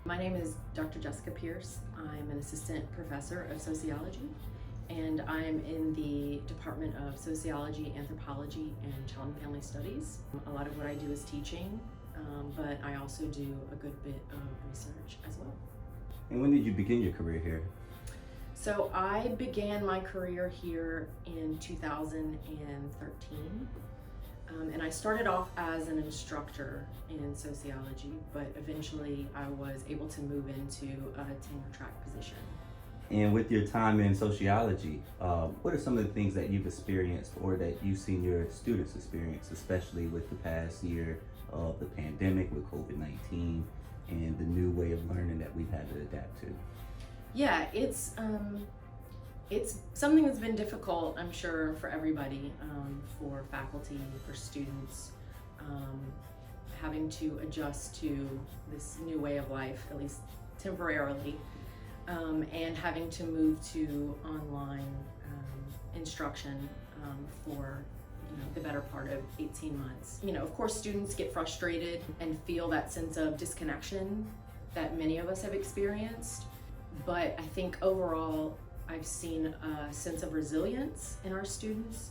My name is Dr. Jessica Pearce. I'm an assistant professor of sociology, and I'm in the Department of Sociology, Anthropology, and Child and Family Studies. A lot of what I do is teaching, but I also do a good bit of research as well. And when did you begin your career here? So I began my career here in 2013. And I started off as an instructor in sociology, but eventually I was able to move into a tenure track position. And with your time in sociology, what are some of the things that you've experienced or that you've seen your students experience, especially with the past year of the pandemic with COVID-19 and the new way of learning that we've had to adapt to? Yeah, it's something that's been difficult, I'm sure, for everybody, for faculty, for students, having to adjust to this new way of life, at least temporarily, and having to move to online instruction for the better part of 18 months. Of course, students get frustrated and feel that sense of disconnection that many of us have experienced, but I think overall, I've seen a sense of resilience in our students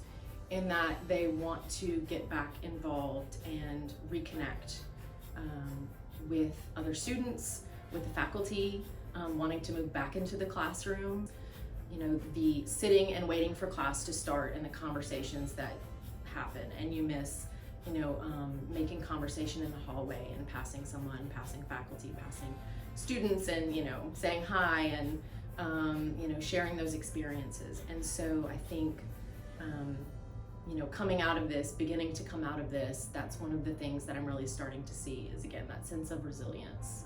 in that they want to get back involved and reconnect with other students, with the faculty, wanting to move back into the classroom. The sitting and waiting for class to start and the conversations that happen, and you miss, making conversation in the hallway and passing someone, passing faculty, passing students, and saying hi and sharing those experiences. And so I think, coming out of this, beginning to come out of this, that's one of the things that I'm really starting to see is, again, that sense of resilience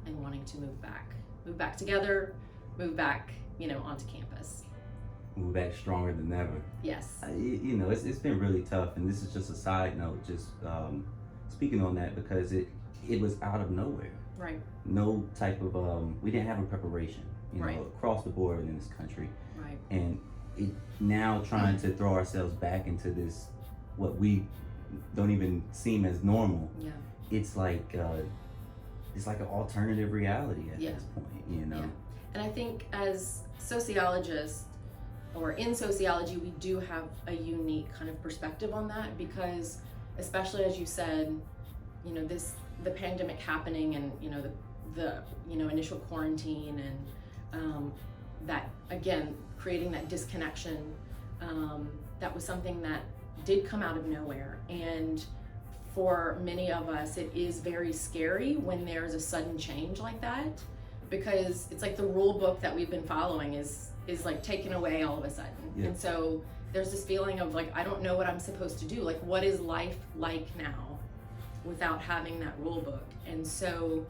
and wanting to move back together, move back, onto campus. Move back stronger than ever. Yes. It's been really tough, and this is just a side note, just speaking on that, because it was out of nowhere. Right. No type of, we didn't have a preparation. Right. Across the board in this country. Right. And now trying to throw ourselves back into this, what we don't even seem as normal. Yeah. It's like an alternative reality at this point, Yeah. And I think as sociologists, or in sociology, we do have a unique kind of perspective on that, because especially as you said, the pandemic happening and the initial quarantine and that, again, creating that disconnection, that was something that did come out of nowhere. And for many of us, it is very scary when there's a sudden change like that, because it's like the rule book that we've been following is like taken away all of a sudden. Yeah. And so there's this feeling of like, I don't know what I'm supposed to do. Like, what is life like now without having that rule book? And so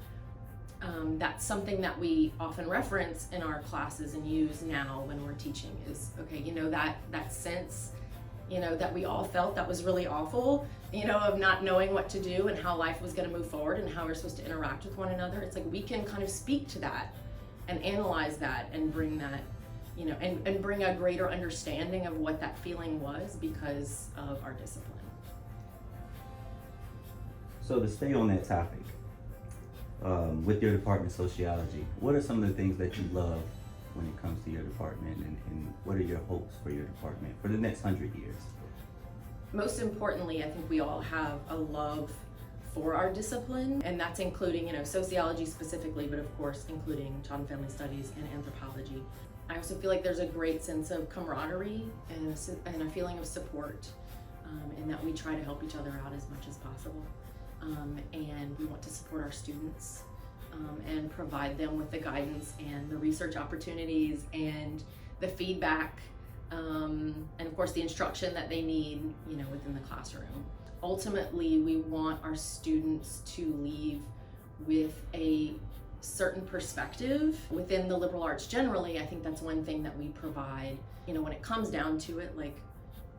that's something that we often reference in our classes and use now when we're teaching is, okay, that sense, that we all felt that was really awful, of not knowing what to do and how life was going to move forward and how we're supposed to interact with one another. It's like we can kind of speak to that and analyze that and bring that, and bring a greater understanding of what that feeling was because of our discipline. So to stay on that topic, with your department, sociology, what are some of the things that you love when it comes to your department, and what are your hopes for your department for the next 100 years? Most importantly, I think we all have a love for our discipline, and that's including, sociology specifically, but of course including child and family studies and anthropology. I also feel like there's a great sense of camaraderie and a feeling of support, in that we try to help each other out as much as possible. And we want to support our students and provide them with the guidance and the research opportunities and the feedback, and of course the instruction that they need, within the classroom. Ultimately, we want our students to leave with a certain perspective within the liberal arts generally. I think that's one thing that we provide. When it comes down to it, like,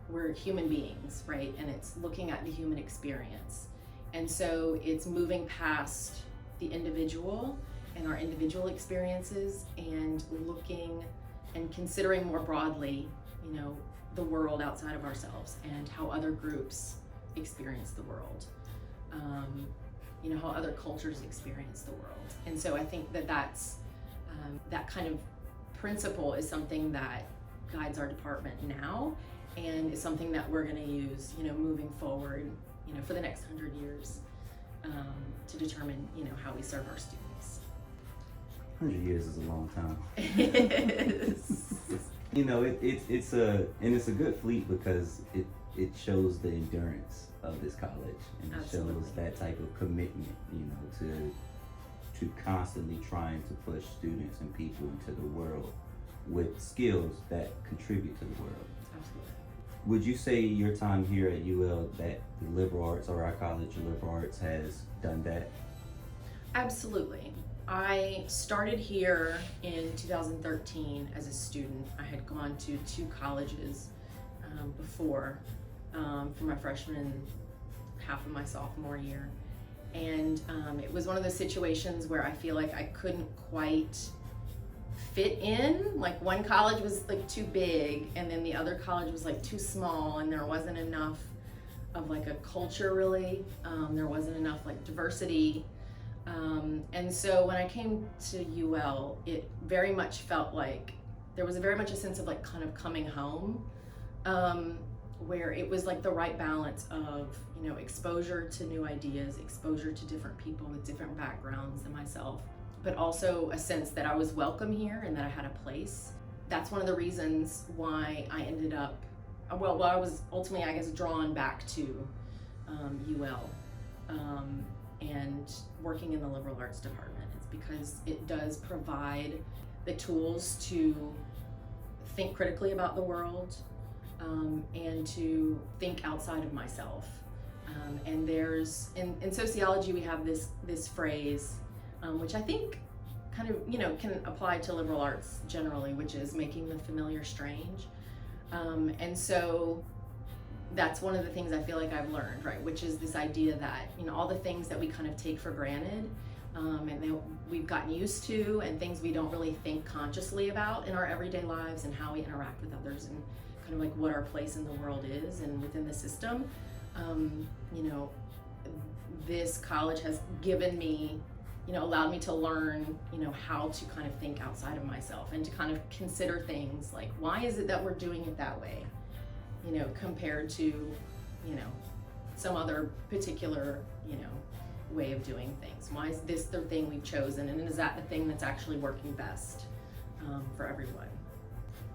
we're human beings, right? And it's looking at the human experience. And so it's moving past the individual and our individual experiences and looking and considering more broadly, the world outside of ourselves and how other groups experience the world. you know, how other cultures experience the world. And so I think that that's that kind of principle is something that guides our department now, and is something that we're going to use, you know, moving forward, you know, for the next 100 years, to determine, you know, how we serve our students. 100 years is a long time. Yes. You know, it's a good fleet because it shows the endurance of this college, and it Absolutely. shows that type of commitment, you know, to constantly trying to push students and people into the world with skills that contribute to the world. Absolutely. Would you say your time here at UL that the liberal arts, or our college of liberal arts, has done that? Absolutely. I started here in 2013 as a student. I had gone to 2 colleges before, for my freshman and half of my sophomore year. And it was one of those situations where I feel like I couldn't quite fit in. Like, one college was like too big, and then the other college was like too small, and there wasn't enough of like a culture really. There wasn't enough like diversity. And so when I came to UL, it very much felt like there was very much a sense of like kind of coming home, where it was like the right balance of, you know, exposure to new ideas, exposure to different people with different backgrounds than myself, but also a sense that I was welcome here and that I had a place. That's one of the reasons why I ended up, well, I was ultimately, I guess, drawn back to UL and working in the liberal arts department. It's because it does provide the tools to think critically about the world, and to think outside of myself. And there's, in sociology, we have this phrase, which I think kind of, you know, can apply to liberal arts generally, which is making the familiar strange. And so that's one of the things I feel like I've learned, right? Which is this idea that, you know, all the things that we kind of take for granted, and that we've gotten used to, and things we don't really think consciously about in our everyday lives, and how we interact with others, and kind of like what our place in the world is and within the system. You know, this college has given me, you know, allowed me to learn, you know, how to kind of think outside of myself, and to kind of consider things like, why is it that we're doing it that way? You know, compared to, you know, some other particular, you know, way of doing things. Why is this the thing we've chosen, and is that the thing that's actually working best for everyone?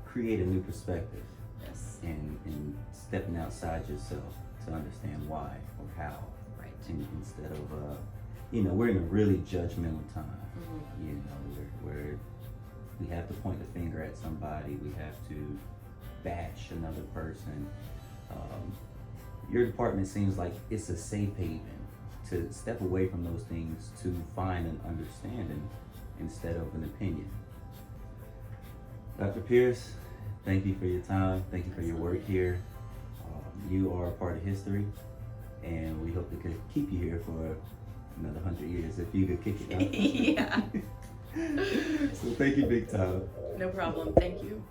Create a new perspective. Yes. And stepping outside yourself to understand why or how. Right. And instead of, you know, we're in a really judgmental time. Mm-hmm. You know, where we have to point the finger at somebody, we have to bash another person. Your department seems like it's a safe haven to step away from those things, to find an understanding instead of an opinion. Dr. Pearce, thank you for your time. Thank you for your work here. You are a part of history, and we hope to keep you here for another 100 years if you could kick it out. Yeah. So thank you big time. No problem. Thank you.